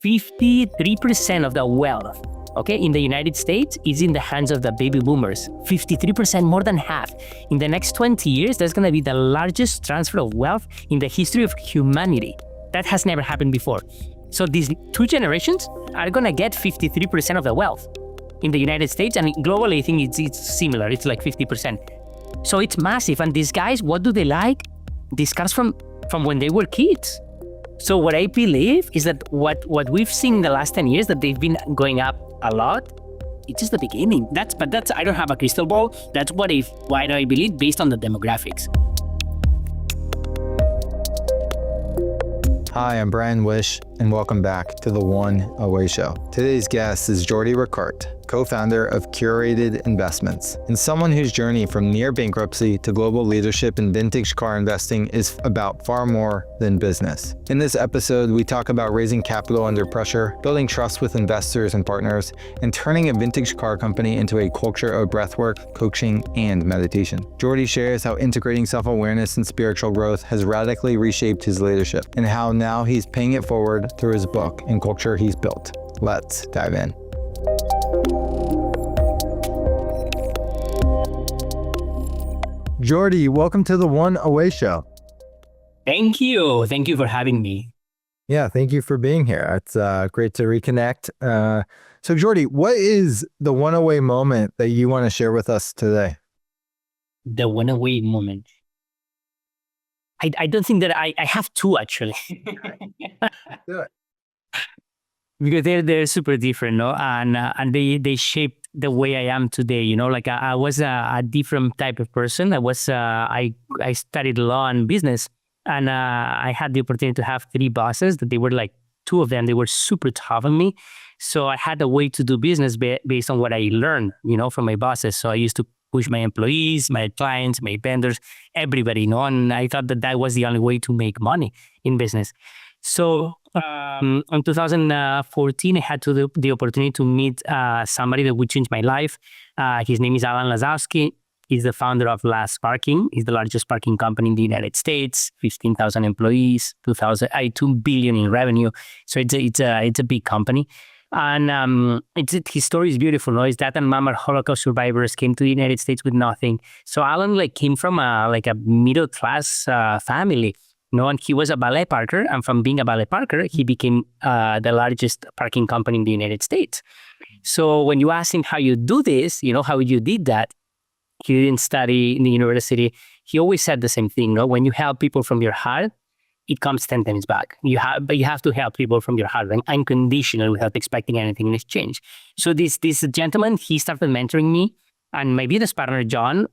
53% of the wealth, okay, in the United States is in the hands of the baby boomers. 53%, more than half. In the next 20 years, that's going to be the largest transfer of wealth in the history of humanity. That has never happened before. So these two generations are going to get 53% of the wealth in the United States, and globally, I think it's similar. It's like 50%. So it's massive. And these guys, what do they like? These cars from when they were kids. So what I believe is that what we've seen in the last 10 years, that they've been going up a lot, it's just the beginning. That's I don't have a crystal ball. That's what I believe based on the demographics. Hi, I'm Bryan Wish, and welcome back to the One Away Show. Today's guest is Jordi Ricart, co-founder of Curated Investments, and someone whose journey from near bankruptcy to global leadership in vintage car investing is about far more than business. In this episode, we talk about raising capital under pressure, building trust with investors and partners, and turning a vintage car company into a culture of breathwork, coaching, and meditation. Jordi shares how integrating self-awareness and spiritual growth has radically reshaped his leadership, and how now he's paying it forward through his book and culture he's built. Let's dive in. Jordi, welcome to the One Away Show. Thank you. Thank you for having me. Yeah, thank you for being here. It's great to reconnect. So Jordi, what is the one away moment that you want to share with us today? The one away moment. I don't think that I have two, actually. Do it. Because they're super different, no? And they shaped the way I am today, you know? Like I was a different type of person. I studied law and business, and I had the opportunity to have three bosses that they were like, two of them, they were super tough on me. So I had a way to do business based on what I learned, you know, from my bosses. So I used to push my employees, my clients, my vendors, everybody, you know? And I thought that was the only way to make money in business. So in 2014, I had the opportunity to meet somebody that would change my life. His name is Alan Lazowski. He's the founder of Last Parking. He's the largest parking company in the United States, 15,000 employees, 2 billion in revenue. So it's a big company. And his story is beautiful. No? His dad and mom are Holocaust survivors, came to the United States with nothing. So Alan came from a middle class family. No, and he was a ballet parker, and from being a ballet parker, he became the largest parking company in the United States. So when you ask him how you do this, you know, how you did that, he didn't study in the university. He always said the same thing, no? When you help people from your heart, it comes 10 times back. But you have to help people from your heart, and unconditionally, without expecting anything in exchange. So this gentleman, he started mentoring me, and my business partner, John,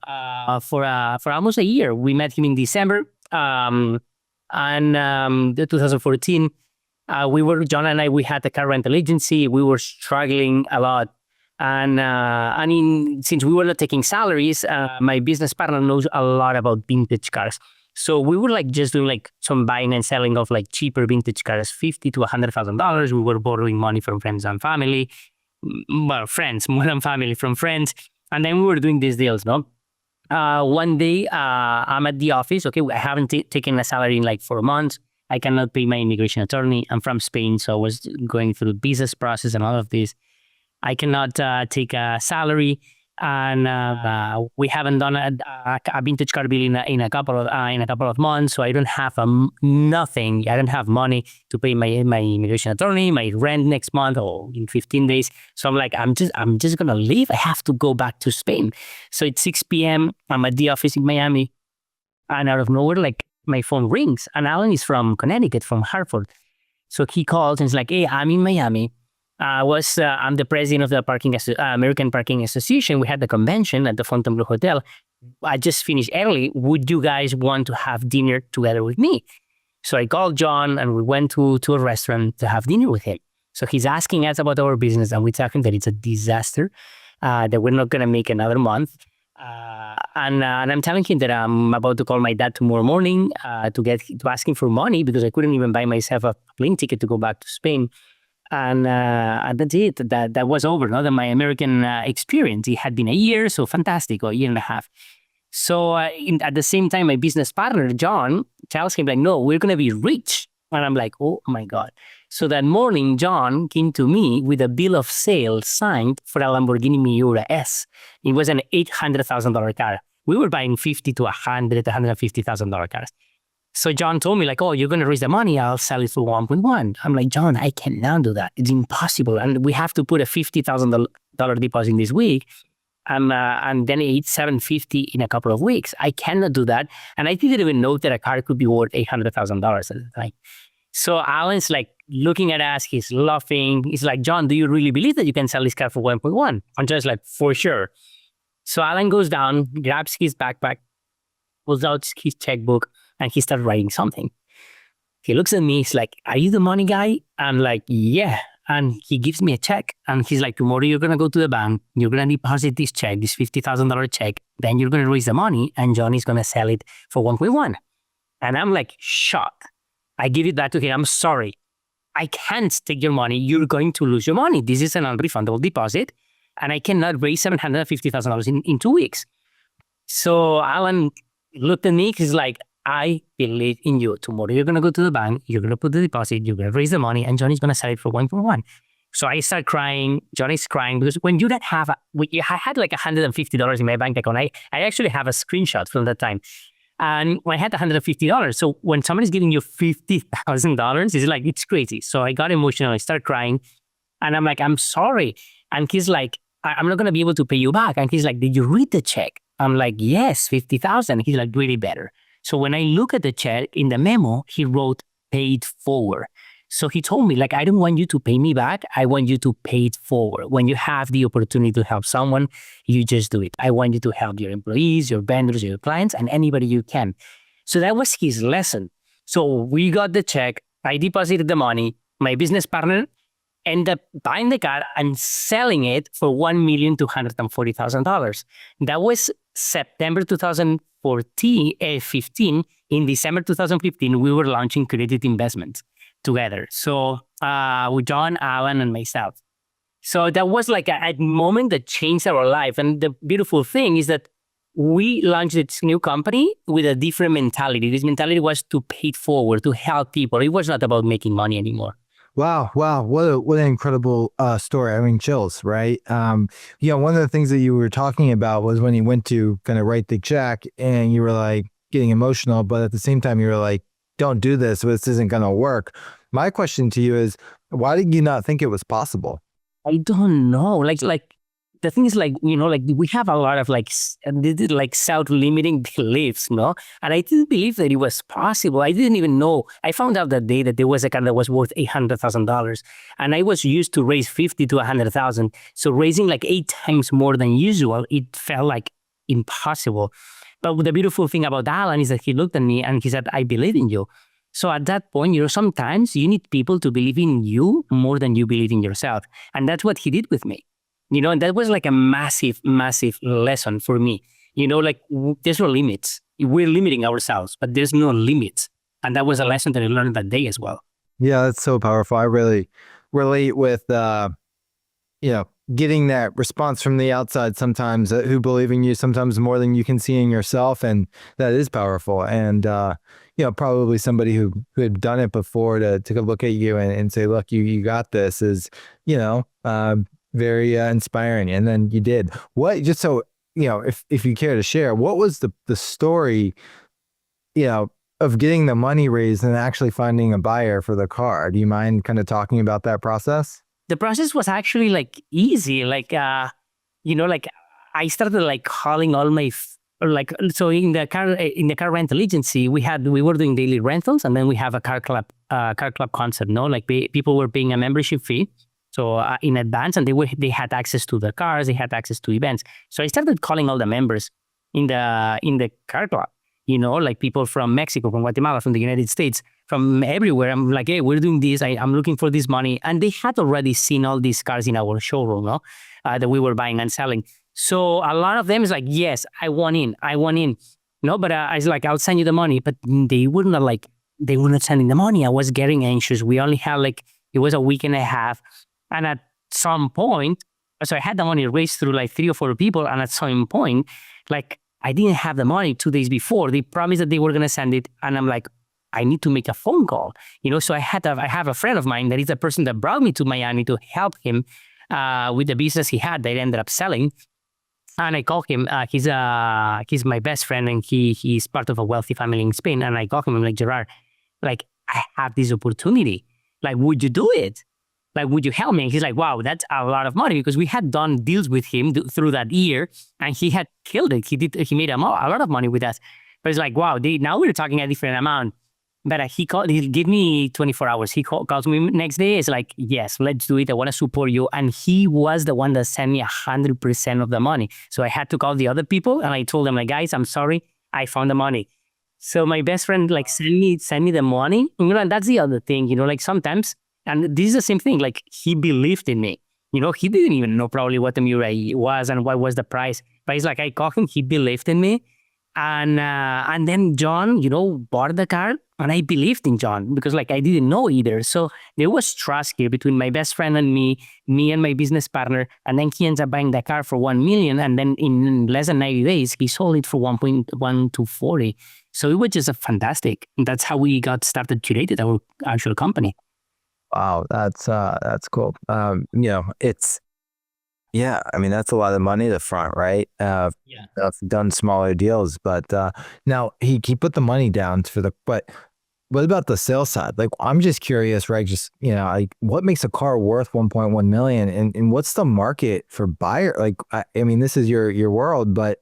for almost a year. We met him in December. And 2014, John and I, we had a car rental agency. We were struggling a lot. And since we were not taking salaries, my business partner knows a lot about vintage cars. So we were just doing some buying and selling of cheaper vintage cars, $50,000 to $100,000. We were borrowing money from friends and family, friends, more than family, from friends. And then we were doing these deals, no? One day, I'm at the office. Okay, I haven't taken a salary in 4 months. I cannot pay my immigration attorney. I'm from Spain, so I was going through the business process and all of this. I cannot take a salary, and we haven't done a vintage car bill in a couple of months. So I don't have nothing. I don't have money to pay my immigration attorney, my rent next month or in 15 days. So I'm just gonna leave. I have to go back to Spain. So it's 6 p.m. I'm at the office in Miami, and out of nowhere, my phone rings, and Alan is from Connecticut, from Hartford. So he calls and he's like, "Hey, I'm in Miami. I'm the president of the American Parking Association. We had the convention at the Fontainebleau Hotel. I just finished early. Would you guys want to have dinner together with me?" So I called John, and we went to a restaurant to have dinner with him. So he's asking us about our business, and we tell him that it's a disaster, that we're not going to make another month. And I'm telling him that I'm about to call my dad tomorrow morning to ask him for money, because I couldn't even buy myself a plane ticket to go back to Spain. And that's it. That was over. No, my American experience. It had been a year, so fantastic, or a year and a half. So at the same time, my business partner John tells him no, we're gonna be rich. And I'm like, oh my God. So that morning, John came to me with a bill of sale signed for a Lamborghini Miura S. It was an $800,000 car. We were buying $50,000 to $150,000 cars. So John told me like, oh, you're going to raise the money. I'll sell it for 1.1. I'm like, John, I cannot do that. It's impossible. And we have to put a $50,000 deposit this week. And then it's $750 in a couple of weeks. I cannot do that. And I didn't even know that a car could be worth $800,000 at the time. So Alan's like looking at us, he's laughing. He's like, John, do you really believe that you can sell this car for 1.1? I'm just like, for sure. So Alan goes down, grabs his backpack, pulls out his checkbook, and he starts writing something. He looks at me, he's like, are you the money guy? I'm like, yeah. And he gives me a check. And he's like, tomorrow you're going to go to the bank, you're going to deposit this check, this $50,000 check, then you're going to raise the money, and John is going to sell it for 1.1. And I'm like, shocked. I give it back to him. I'm sorry. I can't take your money. You're going to lose your money. This is an unrefundable deposit, and I cannot raise $750,000 in 2 weeks. So Alan looked at me. He's like, I believe in you. Tomorrow you're going to go to the bank. You're going to put the deposit. You're going to raise the money, and Johnny's going to sell it for 1.1. So I start crying. Johnny's crying because when you don't have, I had like $150 in my bank account. I actually have a screenshot from that time. And I had $150. So when somebody's giving you $50,000, it's like, it's crazy. So I got emotional. I started crying. And I'm like, I'm sorry. And he's like, I'm not going to be able to pay you back. And he's like, did you read the check? I'm like, yes, $50,000. He's like, really better. So when I look at the check in the memo, he wrote paid forward. So he told me, like, I don't want you to pay me back. I want you to pay it forward. When you have the opportunity to help someone, you just do it. I want you to help your employees, your vendors, your clients, and anybody you can. So that was his lesson. So we got the check. I deposited the money. My business partner ended up buying the car and selling it for $1,240,000. That was September 2015. In December 2015, we were launching Curated Investments together. So with John, Alan, and myself. So that was like a moment that changed our life. And the beautiful thing is that we launched this new company with a different mentality. This mentality was to pay it forward, to help people. It was not about making money anymore. Wow. What an incredible story. I mean, chills, right? One of the things that you were talking about was when you went to kind of write the check and you were like getting emotional, but at the same time, you were like, don't do this. This isn't going to work. My question to you is, why did you not think it was possible? I don't know. Like the thing is, like, we have a lot of like self-limiting beliefs, no? And I didn't believe that it was possible. I didn't even know. I found out that day that there was a car that was worth $800,000, and I was used to raise $50,000 to $100,000. So raising like 8 times more than usual, it felt like impossible. But the beautiful thing about Alan is that he looked at me and he said, I believe in you. So at that point, sometimes you need people to believe in you more than you believe in yourself. And that's what he did with me. And that was like a massive, massive lesson for me. Like there's no limits. We're limiting ourselves, but there's no limits. And that was a lesson that I learned that day as well. Yeah, that's so powerful. I really relate with, getting that response from the outside sometimes, who believe in you sometimes more than you can see in yourself. And that is powerful. And, probably somebody who had done it before to look at you and say, look, you got this is, very inspiring. And then you did. What, just so, if you care to share, what was the story, of getting the money raised and actually finding a buyer for the car? Do you mind kind of talking about that process? The process was actually like easy. Like, I started like calling all my, so in the car rental agency, we were doing daily rentals, and then we have a car club concept, no? Like people were paying a membership fee. So in advance, and they had access to the cars, they had access to events. So I started calling all the members in the car club, like people from Mexico, from Guatemala, from the United States, from everywhere. I'm like, hey, we're doing this. I'm looking for this money. And they had already seen all these cars in our showroom, no? That we were buying and selling. So a lot of them is like, yes, I want in. No, but I was like, I'll send you the money. But they were not sending the money. I was getting anxious. We only had it was a week and a half. And at some point, so I had the money raised through like 3 or 4 people. And at some point, like I didn't have the money 2 days before. They promised that they were going to send it. And I'm like, I need to make a phone call. So I have a friend of mine that is the person that brought me to Miami to help him with the business he had that ended up selling. And I called him. He's my best friend, and he's part of a wealthy family in Spain. And I called him. I'm like, Gerard, like, I have this opportunity. Like, would you do it? Like, would you help me? And he's like, wow, that's a lot of money, because we had done deals with him through that year, and he had killed it. He made a lot of money with us. But it's like, wow, now we're talking a different amount. But he gave me 24 hours. He calls me next day. It's like, yes, let's do it. I want to support you. And he was the one that sent me 100% of the money. So I had to call the other people, and I told them, like, guys, I'm sorry, I found the money. So my best friend like sent me the money. And that's the other thing, like sometimes, and this is the same thing, like he believed in me. He didn't even know probably what the Mirai was and what was the price. But it's like, I called him, he believed in me. And then John, bought the car, and I believed in John because like I didn't know either. So there was trust here between my best friend and me and my business partner. And then he ends up buying the car for $1 million. And then in less than 90 days, he sold it for 1.1 to 40. So it was just fantastic. That's how we got started, Curated, our actual company. Wow, that's cool. Yeah, I mean, that's a lot of money to front, right? Yeah. I've done smaller deals, but now he put the money down but what about the sales side? Like, I'm just curious, right? Just, like, what makes a car worth 1.1 million, and what's the market for buyer? Like, I mean, this is your world, but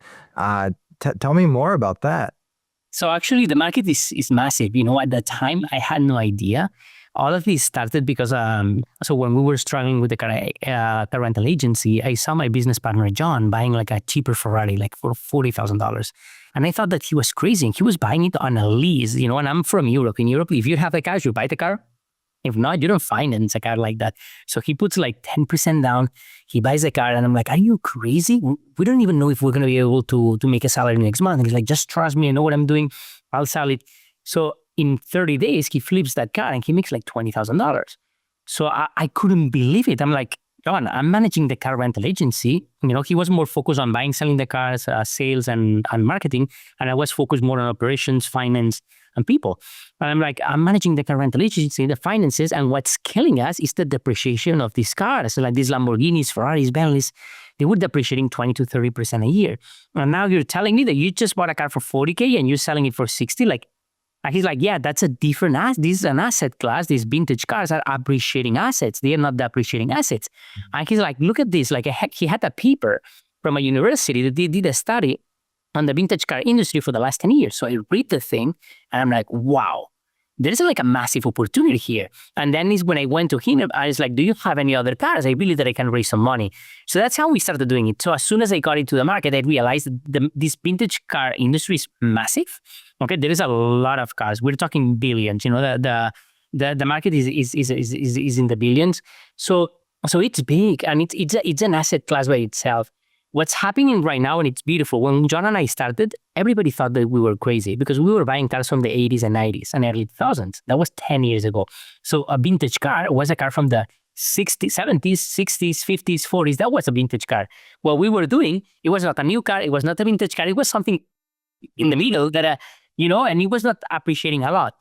tell me more about that. So actually, the market is massive. At the time, I had no idea. All of this started because, so when we were struggling with the car rental agency, I saw my business partner, John, buying like a cheaper Ferrari, like for $40,000. And I thought that he was crazy. He was buying it on a lease, and I'm from Europe. In Europe, if you have the car, you buy the car. If not, you don't finance a car like that. So he puts like 10% down. He buys a car, and I'm like, are you crazy? We don't even know if we're going to be able to make a salary next month. And he's like, just trust me. I know what I'm doing. I'll sell it. So in 30 days, he flips that car and he makes like $20,000. So I couldn't believe it. I'm like, John, I'm managing the car rental agency. He was more focused on buying, selling the cars, sales and marketing. And I was focused more on operations, finance, and people. And I'm like, I'm managing the car rental agency, the finances, and what's killing us is the depreciation of these cars. So like these Lamborghinis, Ferraris, Bentleys, they were depreciating 20 to 30% a year. And now you're telling me that you just bought a car for 40K and you're selling it for 60? And he's like, yeah, that's a different this is an asset class. These vintage cars are appreciating assets. They are not depreciating assets. And he's like, look at this. Like he had a paper from a university that they did a study on the vintage car industry for the last 10 years. So I read the thing and I'm like, wow, there's like a massive opportunity here. And then is when I went to him, I was like, do you have any other cars? I believe that I can raise some money. So that's how we started doing it. So as soon as I got into the market, I realized that this vintage car industry is massive. Okay, there is a lot of cars. We're talking billions. The market is in the billions. So it's big, and it's an asset class by itself. What's happening right now, and it's beautiful, when John and I started, everybody thought that we were crazy because we were buying cars from the 80s and 90s and early 2000s. That was 10 years ago. So a vintage car was a car from the 60s, 70s, 60s, 50s, 40s. That was a vintage car. What we were doing, it was not a new car. It was not a vintage car. It was something in the middle that, and it was not appreciating a lot.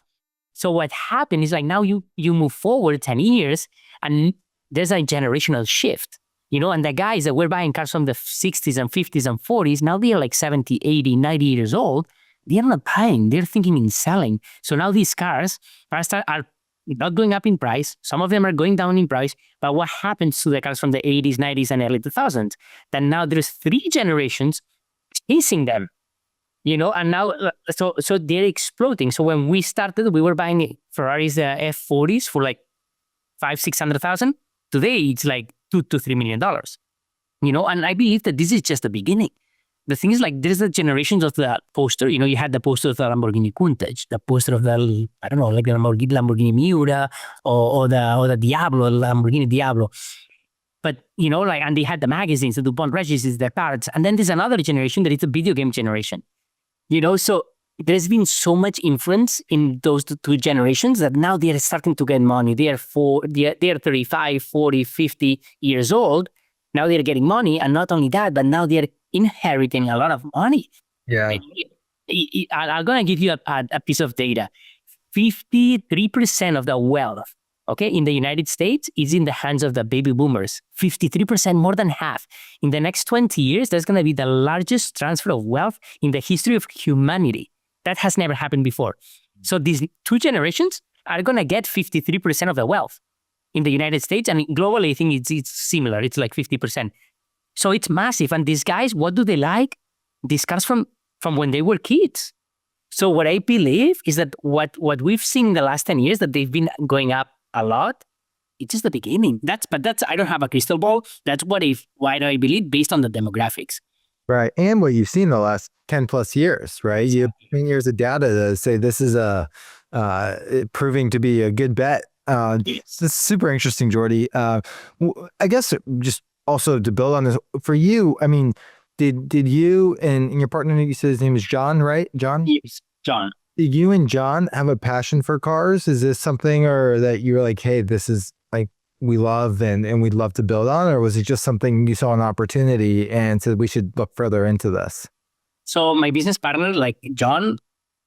So what happened is like now you move forward 10 years and there's a generational shift. And the guys that were buying cars from the 60s and 50s and 40s, now they are like 70, 80, 90 years old. They're not buying, they're thinking in selling. So now these cars are not going up in price. Some of them are going down in price. But what happens to the cars from the 80s, 90s, and early 2000s? That now there's 3 generations chasing them. And now, so they're exploding. So when we started, we were buying Ferraris, the F40s for like $500,000-$600,000. Today, it's like $2 to $3 million. And I believe that this is just the beginning. The thing is, like, there's the generations of the poster. You had the poster of the Lamborghini Countach, the poster of the, I don't know, like the Lamborghini Miura or the Diablo, Lamborghini Diablo. But, and they had the magazines, the DuPont registries, the cards. And then there's another generation that is a video game generation. So there's been so much influence in those two generations that now they're starting to get money. They are 35, 40, 50 years old. Now they're getting money. And not only that, but now they're inheriting a lot of money. Yeah. I'm going to give you a piece of data. 53% of the wealth, okay, in the United States is in the hands of the baby boomers. 53%, more than half. In the next 20 years, that's going to be the largest transfer of wealth in the history of humanity. That has never happened before. So these two generations are going to get 53% of the wealth in the United States. And globally, I think it's similar. It's like 50%. So it's massive. And these guys, what do they like? These cars from when they were kids. So what I believe is that what we've seen in the last 10 years, that they've been going up a lot, it's just the beginning. But that's I don't have a crystal ball. That's what I believe based on the demographics. Right. And what you've seen the last 10 plus years, right? You have 10 years of data to say this is proving to be a good bet. This is super interesting, Jordi. I guess just also to build on this, for you, I mean, did you and your partner, you said his name is John, right? John? Yes, John. Did you and John have a passion for cars? Is this something or that you're like, hey, this is like we love and we'd love to build on? Or was it just something you saw an opportunity and said we should look further into this? So my business partner, like John,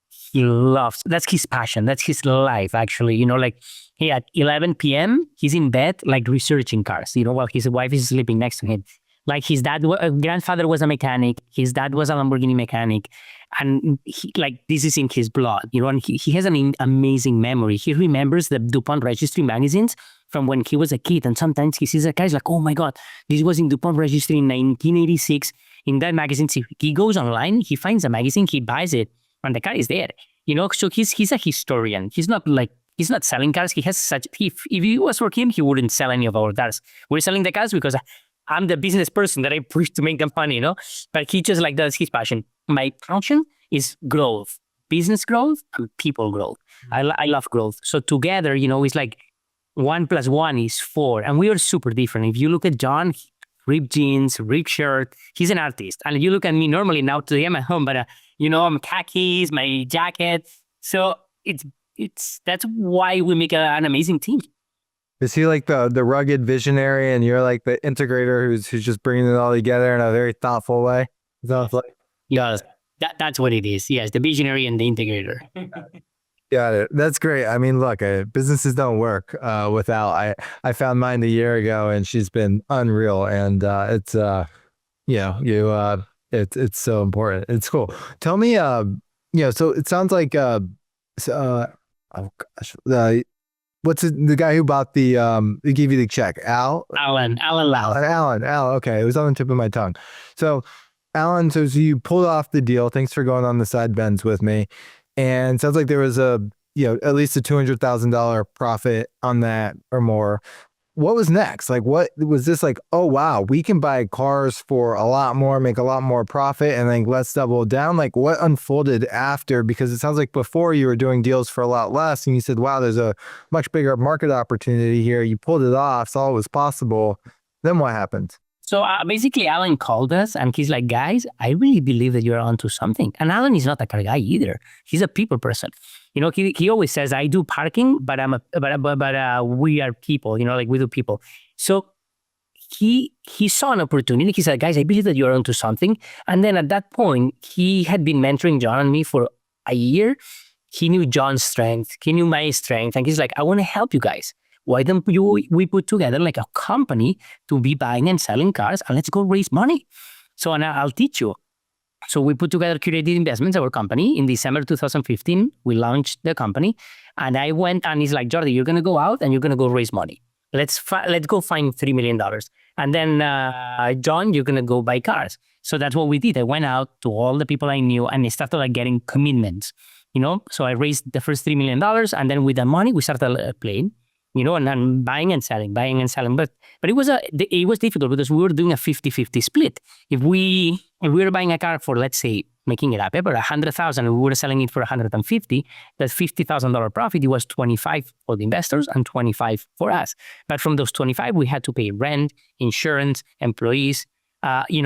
he loves, that's his passion. That's his life, actually. You know, like he at 11 p.m., he's in bed, like researching cars, you know, while his wife is sleeping next to him. Like his grandfather was a mechanic. His dad was a Lamborghini mechanic. And this is in his blood, you know, and he has an amazing memory. He remembers the DuPont Registry magazines from when he was a kid. And sometimes he sees a car, he's like, oh my God, this was in DuPont Registry in 1986. In that magazine, he goes online, he finds a magazine, he buys it, and the car is there. You know, so he's a historian. He's not selling cars. He has such, if it was for him, he wouldn't sell any of our cars. We're selling the cars because I'm the business person that I push to make them money, you know? But he just that's his passion. My passion is growth, business growth and people growth. I love growth. So together, you know, it's like 1 + 1 is 4. And we are super different. If you look at John, ripped jeans, ripped shirt, he's an artist. And you look at me normally now today, I'm at home, but you know, I'm khakis, my jacket. So that's why we make an amazing team. Is he like the rugged visionary and you're like the integrator who's just bringing it all together in a very thoughtful way? Yes, that's what it is. Yes, the visionary and the integrator. Got it. That's great. I mean, look, businesses don't work without. I found mine a year ago and she's been unreal. And it's it's so important. It's cool. Tell me, so it sounds like what's the guy who bought who gave you the check? Alan Lau. Alan. Okay. It was on the tip of my tongue. So Alan, so you pulled off the deal. Thanks for going on the side bends with me. And it sounds like there was at least a $200,000 profit on that or more. What was next? Like, what was this like? Oh, wow, we can buy cars for a lot more, make a lot more profit, and then let's double down. Like, what unfolded after? Because it sounds like before you were doing deals for a lot less, and you said, wow, there's a much bigger market opportunity here. You pulled it off, saw it was possible. Then what happened? So basically, Alan called us and he's like, guys, I really believe that you're onto something. And Alan is not a car guy either. He's a people person. You know, he always says, I do parking, but we are people, you know, like we do people. So he saw an opportunity. He said, guys, I believe that you're onto something. And then at that point, he had been mentoring John and me for a year. He knew John's strength. He knew my strength. And he's like, I want to help you guys. Why don't we put together like a company to be buying and selling cars and let's go raise money. So and I'll teach you. So we put together Curated Investments, our company. In December 2015, we launched the company. And I went and he's like, Jordi, you're going to go out and you're going to go raise money. Let's go find $3 million. And then John, you're going to go buy cars. So that's what we did. I went out to all the people I knew and I started like getting commitments, you know. So I raised the first $3 million. And then with the money, we started playing. You know, and then buying and selling. But it was difficult because we were doing a 50-50 split. If we were buying a car for, let's say, making it up, but 100,000, and we were selling it for 150, that $50,000 profit, it was 25 for the investors and 25 for us. But from those 25, we had to pay rent, insurance, employees, salary.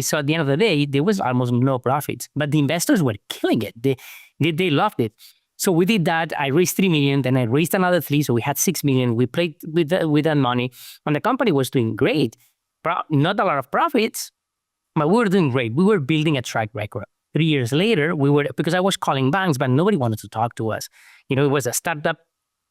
So at the end of the day, there was almost no profits. But the investors were killing it. They loved it. So we did that. I raised $3 million, then I raised another 3, so we had $6 million. We played with that money, and the company was doing great. Not a lot of profits, but we were doing great. We were building a track record. 3 years later, because I was calling banks, but nobody wanted to talk to us. It was a startup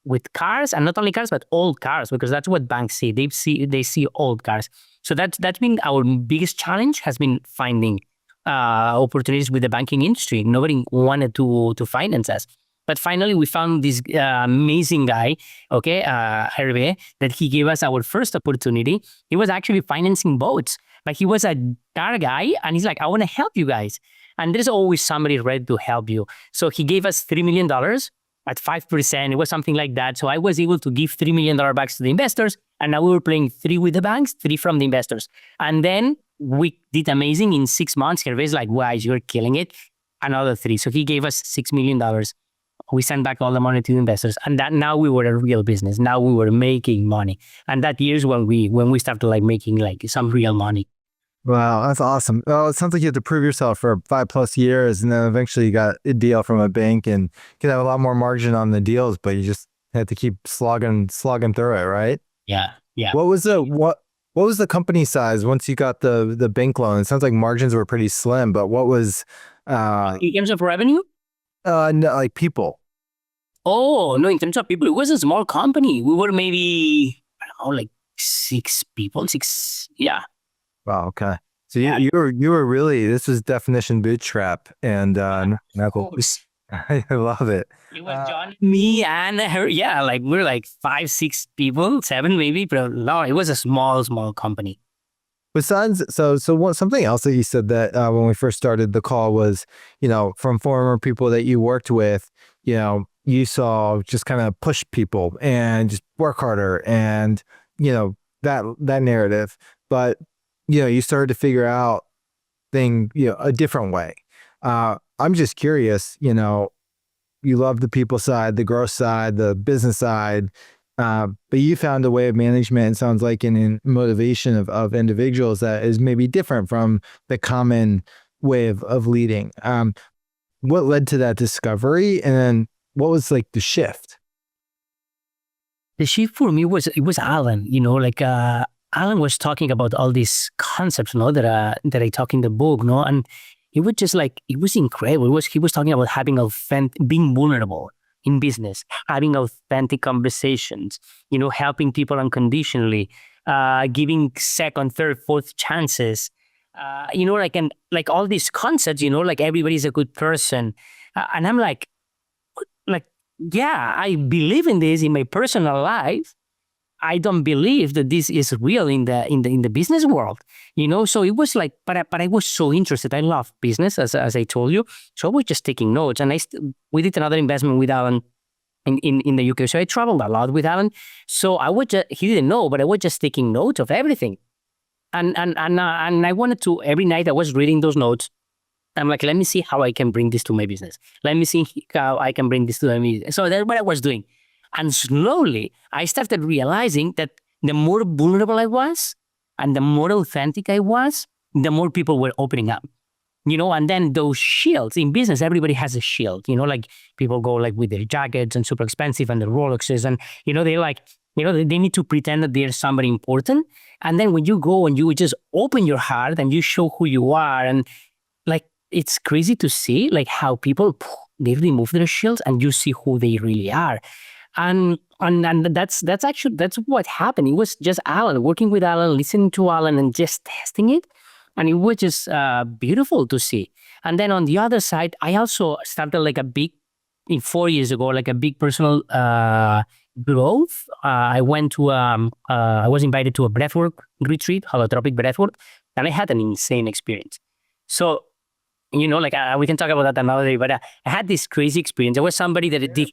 with cars, and not only cars, but old cars, because that's what banks see. They see old cars. So that's been our biggest challenge, has been finding opportunities with the banking industry. Nobody wanted to finance us. But finally, we found this amazing guy, okay, Hervé, that he gave us our first opportunity. He was actually financing boats, but he was a car guy, and he's like, I want to help you guys. And there's always somebody ready to help you. So he gave us $3 million at 5%. It was something like that. So I was able to give $3 million back to the investors. And now we were playing 3 with the banks, 3 from the investors. And then we did amazing in 6 months. Hervé's like, wow, you're killing it. Another 3. So he gave us $6 million. We sent back all the money to the investors. And that now we were a real business. Now we were making money. And that year's when we started like making like some real money. Wow, that's awesome. Well, it sounds like you had to prove yourself for 5+ years, and then eventually you got a deal from a bank, and you could have a lot more margin on the deals, but you just had to keep slogging through it, right? Yeah. What was the company size once you got the bank loan? It sounds like margins were pretty slim, but what was in terms of revenue? No, like people. Oh no, in terms of people, it was a small company. We were maybe, I don't know, like 6 people. 6, yeah. Wow. Okay. So you were really, this was definition bootstrap, and I love it. It was John, me, and her. Yeah, like we're like 5, 6 people, 7 maybe, but no, it was a small company. Besides, something else that you said that when we first started the call was, from former people that you worked with, you saw just kind of push people and just work harder, and that narrative, but you started to figure out a different way. I'm just curious, you love the people side, the growth side, the business side, but you found a way of management, it sounds like, in motivation of individuals that is maybe different from the common way of leading. What led to that discovery, and then what was like the shift? The shift for me was Alan. Alan was talking about all these concepts, that I talk in the book, and it was just like, it was incredible. He was talking about having being vulnerable in business, having authentic conversations, helping people unconditionally, giving second, third, fourth chances, like all these concepts, like everybody's a good person. And I'm like, yeah, I believe in this in my personal life. I don't believe that this is real in the business world, So it was like, but I was so interested. I love business, as I told you. So I was just taking notes, and we did another investment with Alan in the UK. So I traveled a lot with Alan. So he didn't know, but I was just taking notes of everything, and I wanted to, every night I was reading those notes. I'm like, let me see how I can bring this to my business. Let me see how I can bring this to my business. So that's what I was doing. And slowly, I started realizing that the more vulnerable I was and the more authentic I was, the more people were opening up. And then those shields in business, everybody has a shield. Like people go like with their jackets and super expensive and the Rolexes, and they like, they need to pretend that they're somebody important. And then when you go and you just open your heart and you show who you are, and like, it's crazy to see like how people, they remove their shields and you see who they really are. And that's what happened. It was just Alan, working with Alan, listening to Alan, and just testing it. And it was just beautiful to see. And then on the other side, I also started like 4 years ago, like a big personal growth. I was invited to a breathwork retreat, holotropic breathwork, and I had an insane experience. So, like we can talk about that another day, but I had this crazy experience. I was somebody that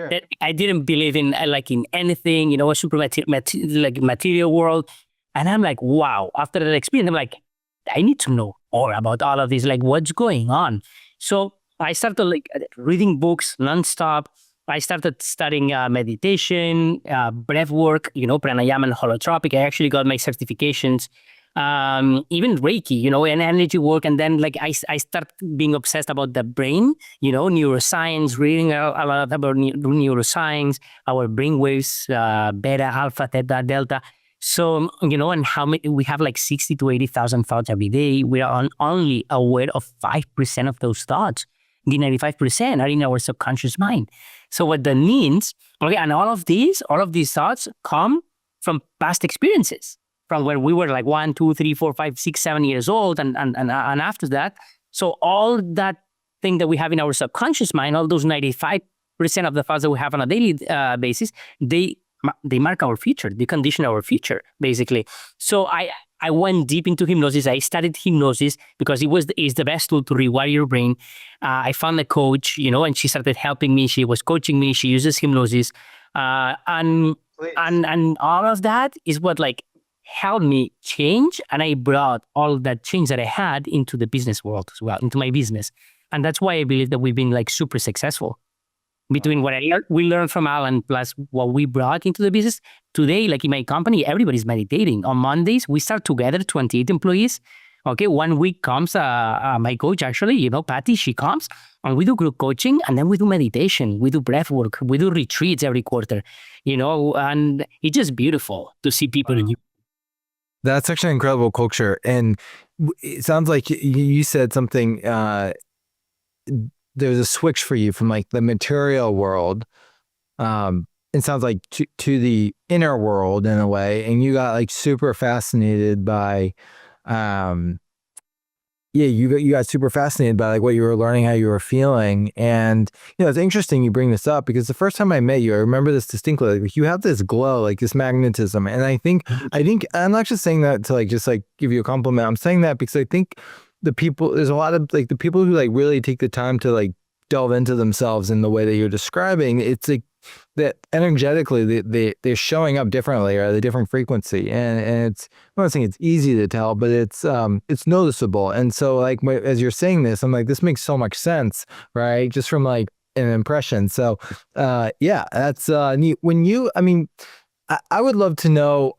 that I didn't believe in, like in anything, a super material world. And I'm like, wow, after that experience, I'm like, I need to know more about all of this, like what's going on. So I started like reading books nonstop. I started studying meditation, breath work, pranayama and holotropic. I actually got my certifications, even Reiki, and energy work. And then like I started being obsessed about the brain, neuroscience, reading a lot about neuroscience, our brain waves, beta, alpha, theta, delta. So, and how many, we have like 60 to 80,000 thoughts every day. We are only aware of 5% of those thoughts. The 95% are in our subconscious mind. So what that means, okay, and all of these thoughts come from past experiences, from when we were like 1, 2, 3, 4, 5, 6, 7 years old, and after that. So all that thing that we have in our subconscious mind, all those 95% of the thoughts that we have on a daily basis, they mark our future, they condition our future, basically. So I went deep into hypnosis. I studied hypnosis because it's the best tool to rewire your brain. I found a coach, and she started helping me. She was coaching me. She uses hypnosis, and all of that is what like helped me change. And I brought all that change that I had into the business world as well, into my business. And that's why I believe that we've been like super successful. Between what we learned from Alan plus what we brought into the business, today, like in my company, everybody's meditating. On Mondays, we start together, 28 employees. Okay, 1 week comes my coach, actually, Patty, she comes, and we do group coaching, and then we do meditation, we do breath work, we do retreats every quarter, and it's just beautiful to see people. Wow. That's such an incredible culture. And it sounds like you said something, there's a switch for you from like the material world, it sounds like to the inner world in a way, and you got like super fascinated by you got super fascinated by like what you were learning, how you were feeling. And it's interesting you bring this up, because the first time I met you, I remember this distinctly, like you have this glow, like this magnetism. And I think I'm not just saying that to like just like give you a compliment. I'm saying that because I think there's a lot of like the people who like really take the time to like delve into themselves in the way that you're describing. It's like that energetically they're showing up differently, or at a different frequency, and it's, I'm not saying it's easy to tell, but it's noticeable. And so like as you're saying this, I'm like, this makes so much sense, right? Just from like an impression. So yeah, that's neat. I would love to know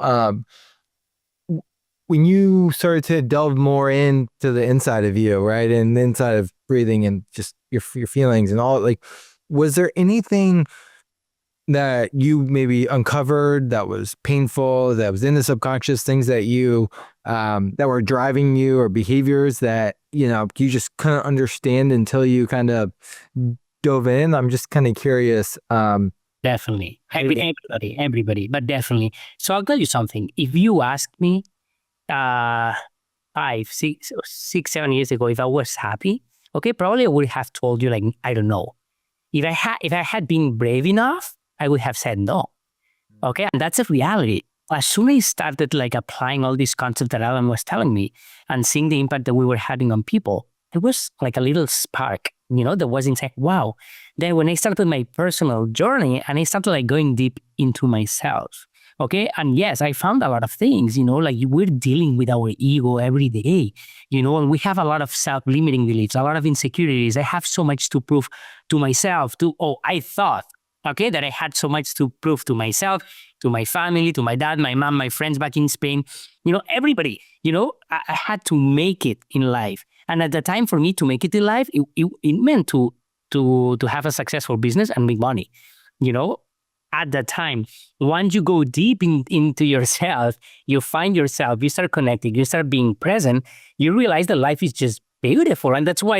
when you started to delve more into the inside of you, right? And the inside of breathing and just your feelings and all, like, was there anything that you maybe uncovered that was painful, that was in the subconscious, things that you, that were driving you, or behaviors that, you just couldn't understand until you kind of dove in? I'm just kind of curious. Definitely. Everybody, but definitely. So I'll tell you something. If you ask me, 5, 6, 7 years ago, if I was happy, okay, probably I would have told you like, I don't know. If I had been brave enough, I would have said no. Okay, and that's a reality. As soon as I started like applying all these concepts that Alan was telling me and seeing the impact that we were having on people, it was like a little spark, that was inside. Wow. Then when I started my personal journey and I started like going deep into myself, okay, and yes, I found a lot of things, like we're dealing with our ego every day, and we have a lot of self-limiting beliefs, a lot of insecurities. I have so much to prove to myself, I thought, okay, that I had so much to prove to myself, to my family, to my dad, my mom, my friends back in Spain, everybody, I had to make it in life. And at the time for me to make it in life, it meant to have a successful business and make money, At that time, once you go deep into yourself, you find yourself, you start connecting, you start being present, you realize that life is just beautiful. And that's why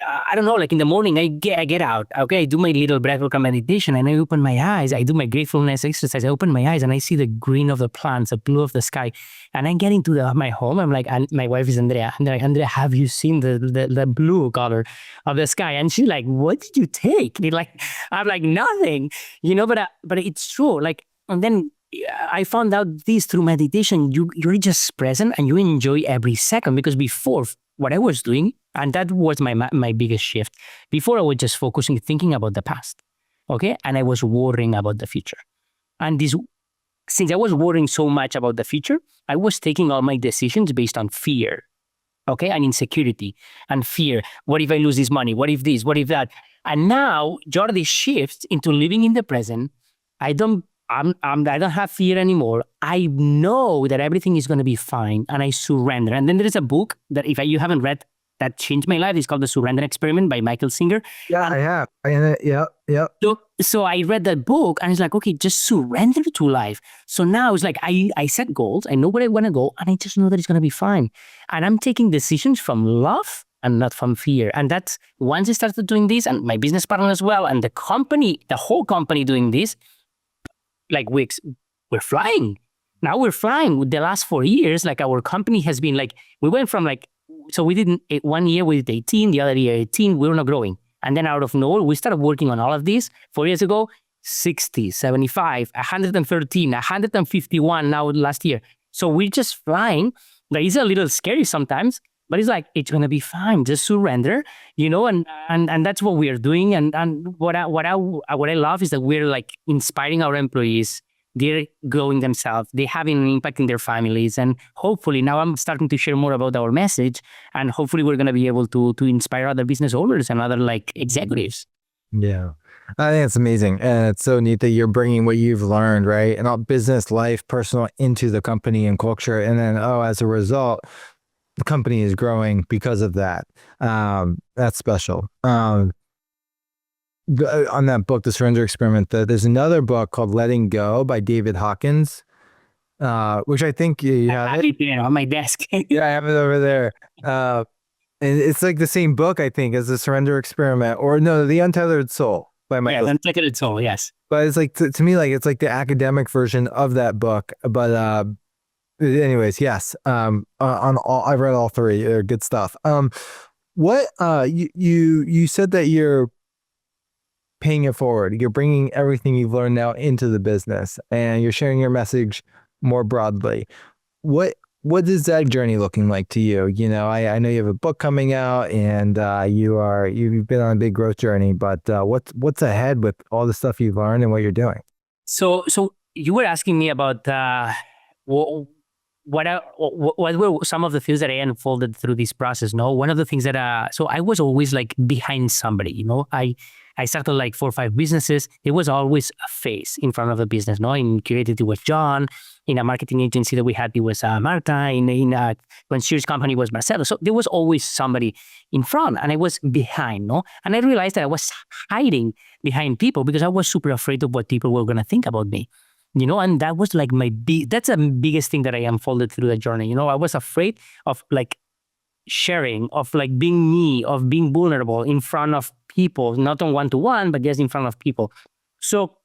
I don't know, like in the morning, I get out, okay, I do my little breathwork and meditation, and I open my eyes, I do my gratefulness exercise, I open my eyes, and I see the green of the plants, the blue of the sky, and I get into my home, I'm like, and my wife is Andrea, and they're like, Andrea, have you seen the blue color of the sky? And she's like, what did you take? And I'm like, nothing, but it's true, like, and then I found out this through meditation, you're just present and you enjoy every second, because before, what I was doing, and that was my biggest shift. Before, I was just focusing, thinking about the past, okay? And I was worrying about the future. And since I was worrying so much about the future, I was taking all my decisions based on fear, okay? And insecurity and fear. What if I lose this money? What if this? What if that? And now, Jordi shifts into living in the present. I don't have fear anymore. I know that everything is going to be fine, and I surrender. And then there is a book that if you haven't read, that changed my life. It's called The Surrender Experiment by Michael Singer. Yeah, I have. Yep. So I read that book and it's like, okay, just surrender to life. So now it's like I set goals. I know where I want to go and I just know that it's going to be fine. And I'm taking decisions from love and not from fear. And that's once I started doing this, and my business partner as well, and the whole company doing this, like we're flying. Now we're flying. The last 4 years, like our company has been like, we went from like, so we did 1 year we did 18, the other year 18, we were not growing. And then out of nowhere, we started working on all of this. 4 years ago, 60, 75, 113, 151 now last year. So we're just flying. Like, it's a little scary sometimes, but it's like, it's going to be fine. Just surrender, and that's what we are doing. And what I love is that we're like inspiring our employees. They're growing themselves. They're having an impact in their families. And hopefully now I'm starting to share more about our message. And hopefully we're going to be able to inspire other business owners and other like executives. Yeah. I think it's amazing. And it's so neat that you're bringing what you've learned, right? And all business, life, personal into the company and culture. And then, as a result, the company is growing because of that. That's special. On that book, The Surrender Experiment, there's another book called Letting Go by David Hawkins, which I think you have. I have it on my desk. Yeah, I have it over there. And it's like the same book, I think, as The Surrender Experiment, or no, The Untethered Soul by Michael. Yeah, The Untethered Soul, yes. But it's like, to me, like it's like the academic version of that book. But anyways, yes. I've read all three. They're good stuff. What you said that you're paying it forward. You're bringing everything you've learned now into the business, and you're sharing your message more broadly. What is that journey looking like to you? You know, I know you have a book coming out, and you've been on a big growth journey. But what's ahead with all the stuff you've learned and what you're doing? So you were asking me about what were some of the things that I unfolded through this process. No, one of the things that so I was always like behind somebody. You know, I started like 4 or 5 businesses. There was always a face in front of the business. No, in Curated it was John. In a marketing agency that we had, it was Marta. In a concierge company was Marcelo. So there was always somebody in front, and I was behind. No, and I realized that I was hiding behind people because I was super afraid of what people were gonna think about me. You know, and that was like that's the biggest thing that I unfolded through the journey. You know, I was afraid of like sharing, of like being me, of being vulnerable in front of people, not on one-to-one, but just in front of people. So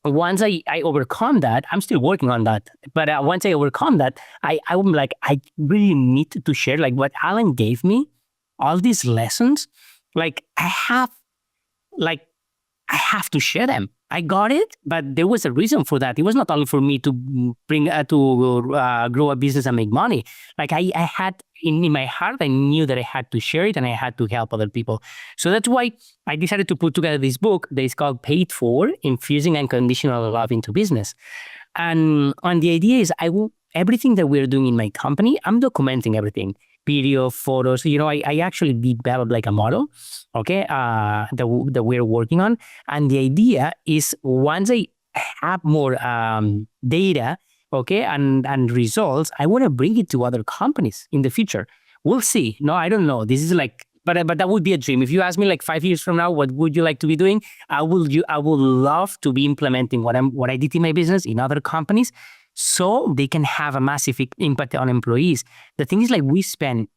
once I overcome that, I'm still working on that. But once I overcome that, I'm like, I really need to share like what Alan gave me, all these lessons. Like I have to share them. I got it, but there was a reason for that. It was not only for me to bring grow a business and make money. Like I had in my heart, I knew that I had to share it and I had to help other people. So that's why I decided to put together this book that is called Paid For: Infusing Unconditional Love into Business. And the idea is everything that we're doing in my company, I'm documenting everything. Video, photos. You know, I actually developed like a model, okay, that we're working on. And the idea is once I have more data, okay, and results, I want to bring it to other companies in the future. We'll see. No, I don't know. This is like, but that would be a dream. If you ask me like 5 years from now, what would you like to be doing? I would love to be implementing what I did in my business in other companies, so they can have a massive impact on employees. The thing is, like, we spend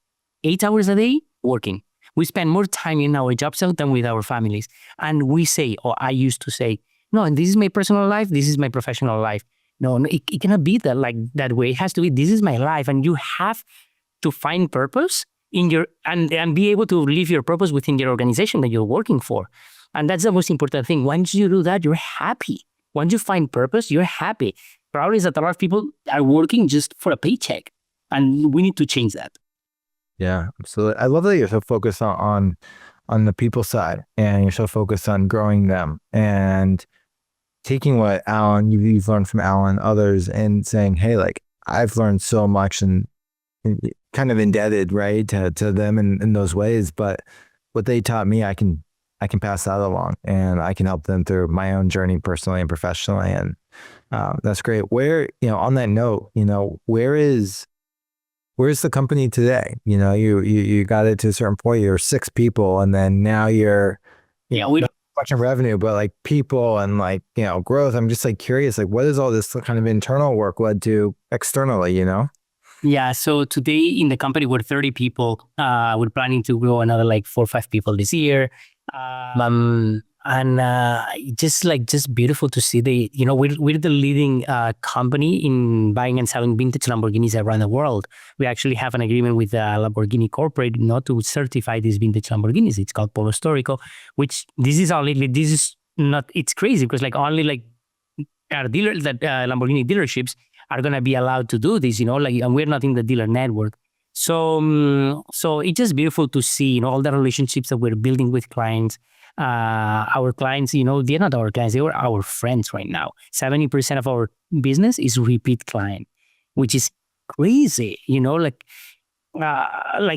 8 hours a day working. We spend more time in our jobs than with our families. And we say, or I used to say, no, this is my personal life, this is my professional life. No, it cannot be that way. It has to be, this is my life. And you have to find purpose in your, and be able to live your purpose within your organization that you're working for. And that's the most important thing. Once you do that, you're happy. Once you find purpose, you're happy. Problem is that a lot of people are working just for a paycheck, and we need to change that. Yeah, absolutely. I love that you're so focused on the people side, and you're so focused on growing them and taking what you've learned from Alan, others, and saying, hey, like, I've learned so much and kind of indebted, right, to them in those ways. But what they taught me, I can pass that along, and I can help them through my own journey personally and professionally. And that's great. Where, on that note, where is Where's the company today? You got it to a certain point, you're 6 people, and then now you're, not much in revenue, but like people and like, growth. I'm just like curious, like what is all this kind of internal work led to externally, Yeah, so today in the company we're 30 people. We're planning to grow another like 4 or 5 people this year. And just beautiful to see we're the leading company in buying and selling vintage Lamborghinis around the world. We actually have an agreement with Lamborghini Corporate not to certify these vintage Lamborghinis. It's called Polo Storico, which it's crazy because like only like our dealers that Lamborghini dealerships are gonna be allowed to do this, and we're not in the dealer network. So it's just beautiful to see, all the relationships that we're building with clients. Our clients, they're not our clients, they are our friends right now. 70% of our business is repeat client, which is crazy, like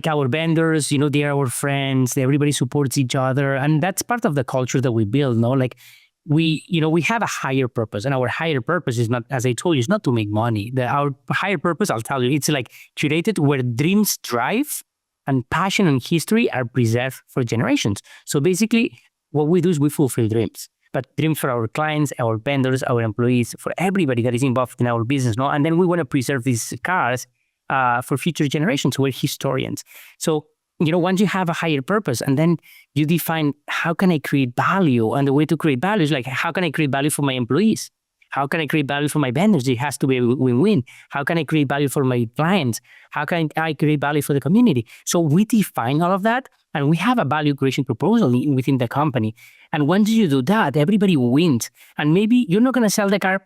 our vendors, they are our friends, everybody supports each other. And that's part of the culture that we build, like we have a higher purpose, and our higher purpose is not, as I told you, it's not to make money. Our higher purpose, I'll tell you, it's like curated where dreams drive and passion and history are preserved for generations. So basically, what we do is we fulfill dreams, but dreams for our clients, our vendors, our employees, for everybody that is involved in our business. No? And then we want to preserve these cars for future generations. We're historians. So, once you have a higher purpose and then you define how can I create value, and the way to create value is like, how can I create value for my employees? How can I create value for my vendors? It has to be a win-win. How can I create value for my clients? How can I create value for the community? So we define all of that, and we have a value creation proposal within the company. And once you do that, everybody wins. And maybe you're not going to sell the car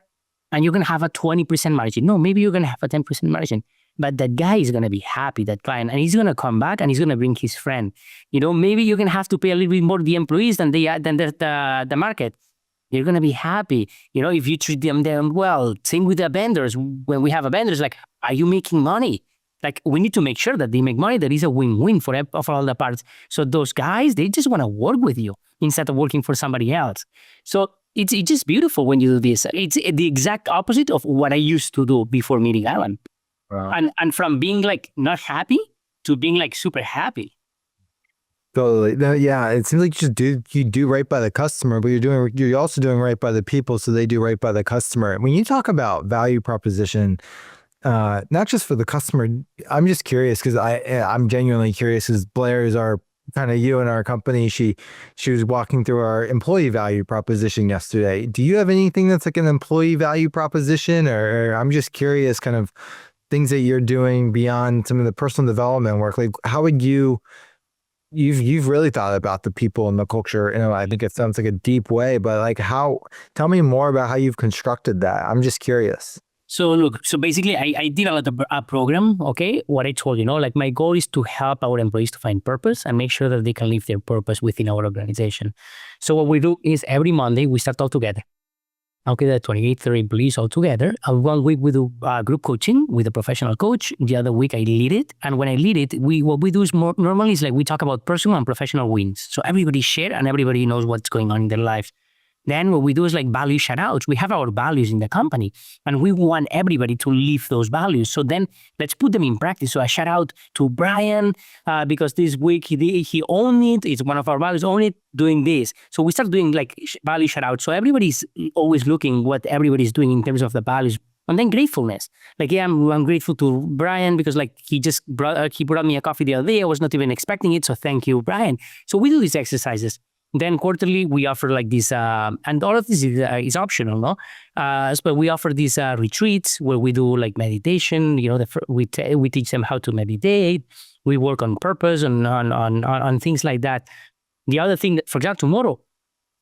and you're going to have a 20% margin. No, maybe you're going to have a 10% margin. But that guy is going to be happy, that client, and he's going to come back and he's going to bring his friend. Maybe you're going to have to pay a little bit more the employees than the market. You're going to be happy, if you treat them well. Same with the vendors. When we have a vendor, it's like, are you making money? Like, we need to make sure that they make money. That is a win-win for all the parts. So those guys, they just want to work with you instead of working for somebody else. So it's just beautiful when you do this. It's the exact opposite of what I used to do before meeting Alan. Wow. And from being like not happy to being like super happy. Totally. No, yeah, it seems like you do right by the customer, but you're also doing right by the people, so they do right by the customer. When you talk about value proposition, not just for the customer, I'm just curious because I'm genuinely curious because Blair is our kind of you in our company. She was walking through our employee value proposition yesterday. Do you have anything that's like an employee value proposition, or I'm just curious, kind of things that you're doing beyond some of the personal development work? Like, how would you've really thought about the people and the culture. I think it sounds like a deep way, but like tell me more about how you've constructed that. I'm just curious. So basically I did a program, okay? What I told you, like my goal is to help our employees to find purpose and make sure that they can live their purpose within our organization. So what we do is every Monday we start all together. Okay, the 28, 30 employees all together. 1 week we do group coaching with a professional coach. The other week I lead it. And when I lead it, what we do is normally is like we talk about personal and professional wins. So everybody share and everybody knows what's going on in their lives. Then what we do is like value shout outs. We have our values in the company and we want everybody to live those values. So then let's put them in practice. So I shout out to Bryan because this week he owned it. It's one of our values, own it, doing this. So we start doing like value shout outs. So everybody's always looking what everybody's doing in terms of the values. And then gratefulness. Like, yeah, I'm grateful to Bryan because like he brought me a coffee the other day. I was not even expecting it. So thank you, Bryan. So we do these exercises. Then quarterly, we offer like this, and all of this is optional, no? But we offer these retreats where we do like meditation. We teach them how to meditate. We work on purpose and on things like that. The other thing, for example,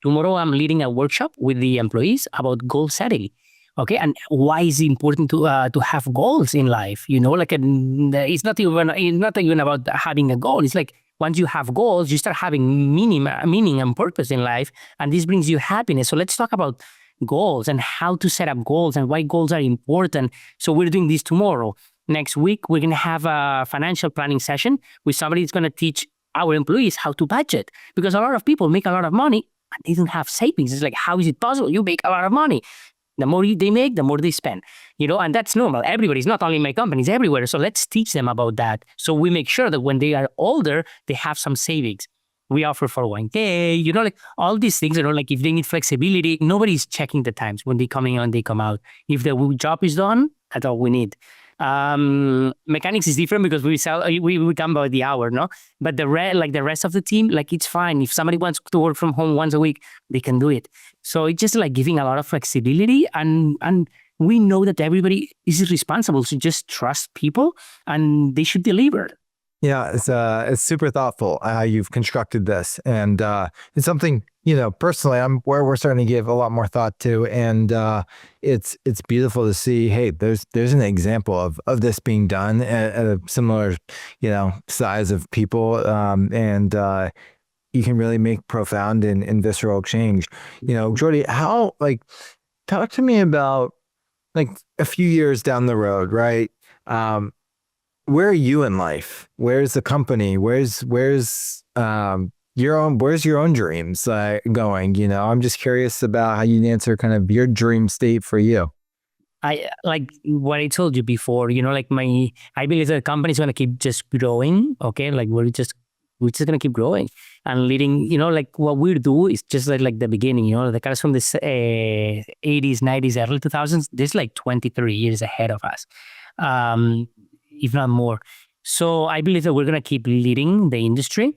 tomorrow I'm leading a workshop with the employees about goal setting. Okay, and why is it important to have goals in life? It's not even about having a goal. It's like, once you have goals, you start having meaning and purpose in life, and this brings you happiness. So let's talk about goals and how to set up goals and why goals are important. So we're doing this tomorrow. Next week, we're going to have a financial planning session with somebody that's going to teach our employees how to budget, because a lot of people make a lot of money and they don't have savings. It's like, how is it possible? You make a lot of money. The more they make, the more they spend, and that's normal. Everybody's not only in my company, it's everywhere. So let's teach them about that. So we make sure that when they are older, they have some savings. We offer 401k, like all these things, like if they need flexibility, nobody's checking the times when they come in and they come out. If the job is done, that's all we need. Mechanics is different because we come by the hour, no? But the rest of the team, like it's fine. If somebody wants to work from home once a week, they can do it. So it's just like giving a lot of flexibility, and we know that everybody is responsible. So just trust people and they should deliver. Yeah, it's super thoughtful how you've constructed this, and it's something personally where we're starting to give a lot more thought to, and it's beautiful to see. Hey, there's an example of this being done at a similar size of people, and you can really make profound and visceral change. Jordi, how talk to me about a few years down the road, right? Where are you in life? Where's the company? Where's your own dreams going? I'm just curious about how you answer kind of your dream state for you. I like what I told you before, I believe the company is going to keep just growing. Okay. Like we're just going to keep growing and leading, what we do is just like the beginning, the cars from the 80s, 90s, early 2000s, there's like 23 years ahead of us. If not more. So I believe that we're going to keep leading the industry.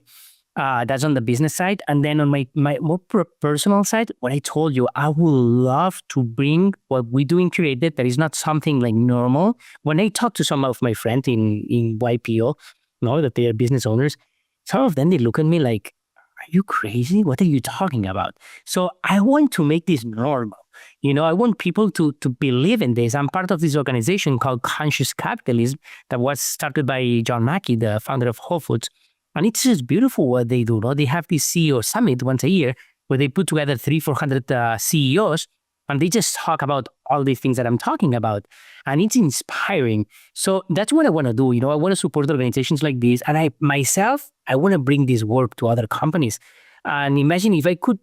That's on the business side. And then on my more personal side, what I told you, I would love to bring what we do in Curated that is not something like normal. When I talk to some of my friends in YPO, that they are business owners, some of them, they look at me like, are you crazy? What are you talking about? So I want to make this normal. I want people to believe in this. I'm part of this organization called Conscious Capitalism that was started by John Mackey, the founder of Whole Foods. And it's just beautiful what they do. They have this CEO summit once a year where they put together 300-400 CEOs and they just talk about all these things that I'm talking about. And it's inspiring. So that's what I want to do. I want to support organizations like this. And I want to bring this work to other companies. And imagine if I could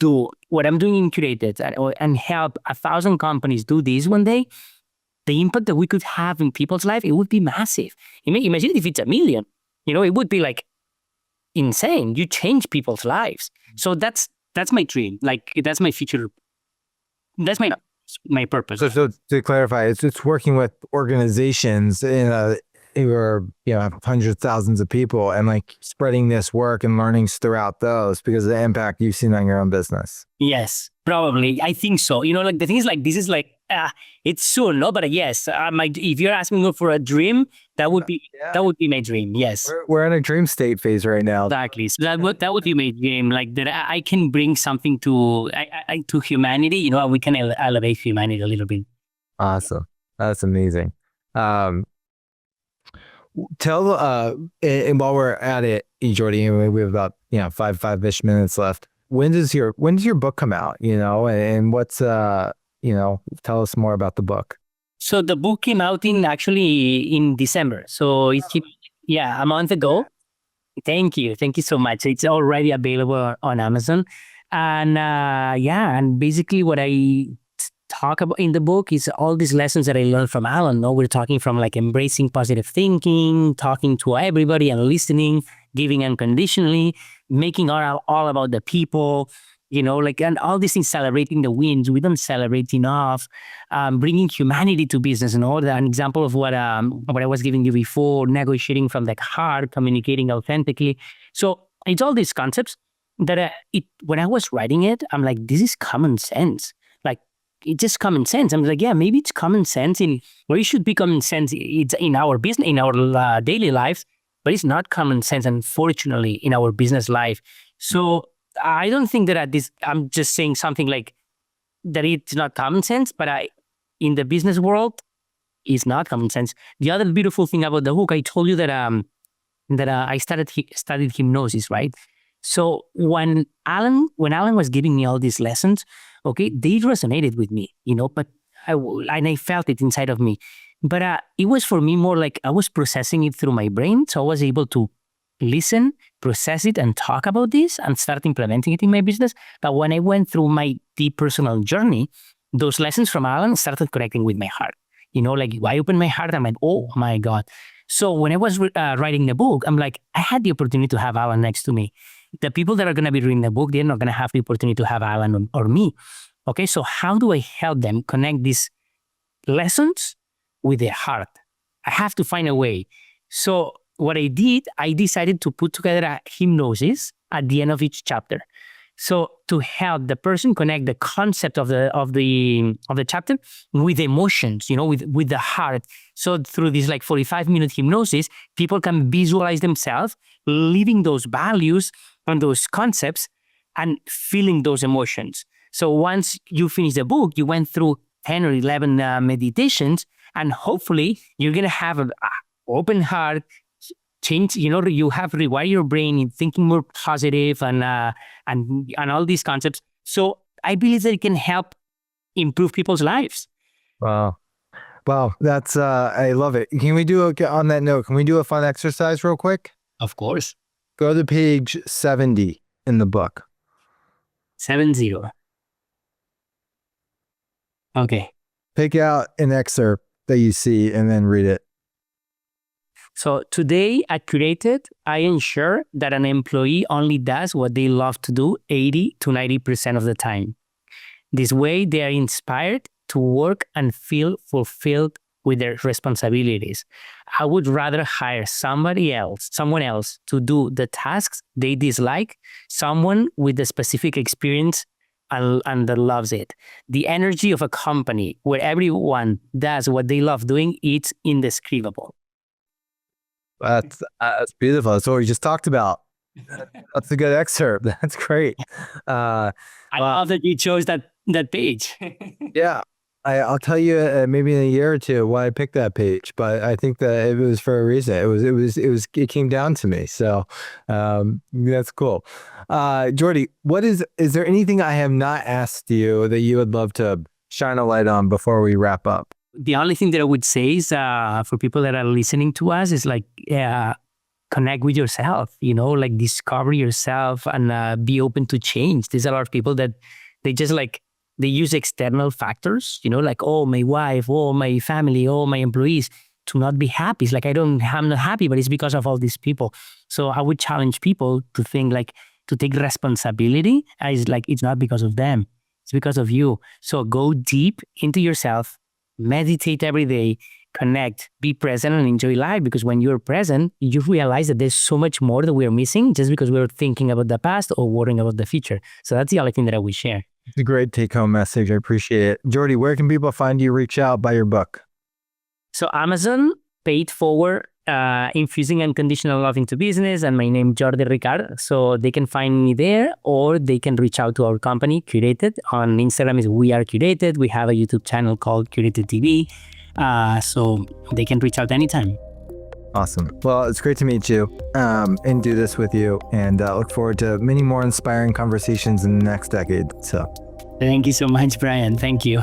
do what I'm doing in Curated and help 1,000 companies do this one day, the impact that we could have in people's life, it would be massive. Imagine if it's 1 million, it would be like insane. You change people's lives. So that's my dream. Like that's my future. That's my purpose. So to clarify, it's working with organizations who are have hundreds of thousands of people and spreading this work and learnings throughout those because of the impact you've seen on your own business. Yes, probably. I think so. The thing is this is it's soon, no? But yes, if you're asking me for a dream, that would be my dream. Yes, we're in a dream state phase right now. Exactly. So that would be my dream. Like that, I can bring something to humanity. And we can elevate humanity a little bit. Awesome. That's amazing. Tell and while we're at it, Jordi, we have about 5-ish minutes left. When does your book come out? And what's tell us more about the book. So the book came out in December. So it came, a month ago. Thank you so much. It's already available on Amazon, and and basically what I talk about in the book is all these lessons that I learned from Alan. We're talking from embracing positive thinking, talking to everybody and listening, giving unconditionally, making all about the people, and all these things, celebrating the wins. We don't celebrate enough, bringing humanity to business. An example of what I was giving you before, negotiating from the heart, communicating authentically. So it's all these concepts that when I was writing it, I'm like, this is common sense. It's just common sense. I'm like, maybe it's common sense where it should be common sense. It's in our business, in our daily lives, but it's not common sense, unfortunately, in our business life. So I don't think that I'm just saying something like that it's not common sense, but in the business world, it's not common sense. The other beautiful thing about the book, I told you that I studied hypnosis, right? So when Alan was giving me all these lessons, okay, they resonated with me, but I felt it inside of me. But it was for me more like I was processing it through my brain. So I was able to listen, process it, and talk about this and start implementing it in my business. But when I went through my deep personal journey, those lessons from Alan started connecting with my heart. Like I opened my heart, I'm like, oh my God. So when I was writing the book, I'm like, I had the opportunity to have Alan next to me. The people that are going to be reading the book, they're not going to have the opportunity to have Alan or me. Okay, so how do I help them connect these lessons with their heart? I have to find a way. So what I did, I decided to put together a hypnosis at the end of each chapter. So to help the person connect the concept of the chapter with emotions, with the heart. So through this 45-minute hypnosis, people can visualize themselves living those values and those concepts and feeling those emotions. So once you finish the book, you went through 10 or 11 meditations, and hopefully you're going to have an open heart, change, you have rewire your brain in thinking more positive and all these concepts. So I believe that it can help improve people's lives. Wow. That's, I love it. Can we on that note, can we do a fun exercise real quick? Of course. Go to page 70 in the book. 70. Okay. Pick out an excerpt that you see and then read it. So today at Curated, I ensure that an employee only does what they love to do 80 to 90% of the time. This way, they are inspired to work and feel fulfilled with their responsibilities. I would rather hire someone else to do the tasks they dislike, someone with a specific experience and that loves it. The energy of a company where everyone does what they love doing, it's indescribable. That's beautiful. That's what we just talked about. That's a good excerpt. That's great. I love that you chose that page. Yeah. I'll tell you maybe in a year or two why I picked that page, but I think that it was for a reason. It came down to me. So that's cool. Jordi, is there anything I have not asked you that you would love to shine a light on before we wrap up? The only thing that I would say is for people that are listening to us is connect with yourself, discover yourself and be open to change. There's a lot of people that they use external factors, oh, my wife, oh, my family, oh, my employees to not be happy. It's like, I'm not happy, but it's because of all these people. So I would challenge people to think to take responsibility. It's not because of them. It's because of you. So go deep into yourself, meditate every day, connect, be present and enjoy life. Because when you're present, you realize that there's so much more that we're missing just because we're thinking about the past or worrying about the future. So that's the only thing that I would share. It's a great take-home message. I appreciate it. Jordi, where can people find you, reach out, buy your book? So Amazon paid forward Infusing Unconditional Love into Business, and my name is Jordi Ricart. So they can find me there, or they can reach out to our company, Curated. On Instagram is We Are Curated. We have a YouTube channel called Curated TV. So they can reach out anytime. Awesome. Well, it's great to meet you and do this with you, and look forward to many more inspiring conversations in the next decade. So, thank you so much, Bryan. Thank you.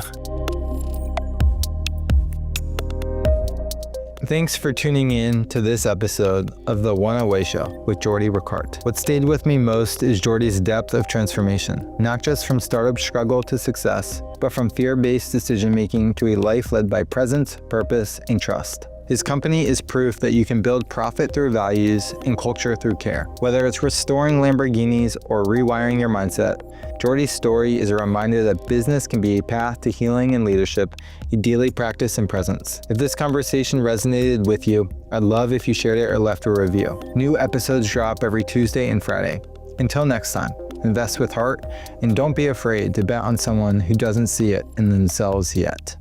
Thanks for tuning in to this episode of The One Away Show with Jordi Ricart. What stayed with me most is Jordi's depth of transformation, not just from startup struggle to success, but from fear-based decision-making to a life led by presence, purpose, and trust. His company is proof that you can build profit through values and culture through care. Whether it's restoring Lamborghinis or rewiring your mindset, Jordi's story is a reminder that business can be a path to healing and leadership you daily practice in presence. If this conversation resonated with you, I'd love if you shared it or left a review. New episodes drop every Tuesday and Friday. Until next time, invest with heart and don't be afraid to bet on someone who doesn't see it in themselves yet.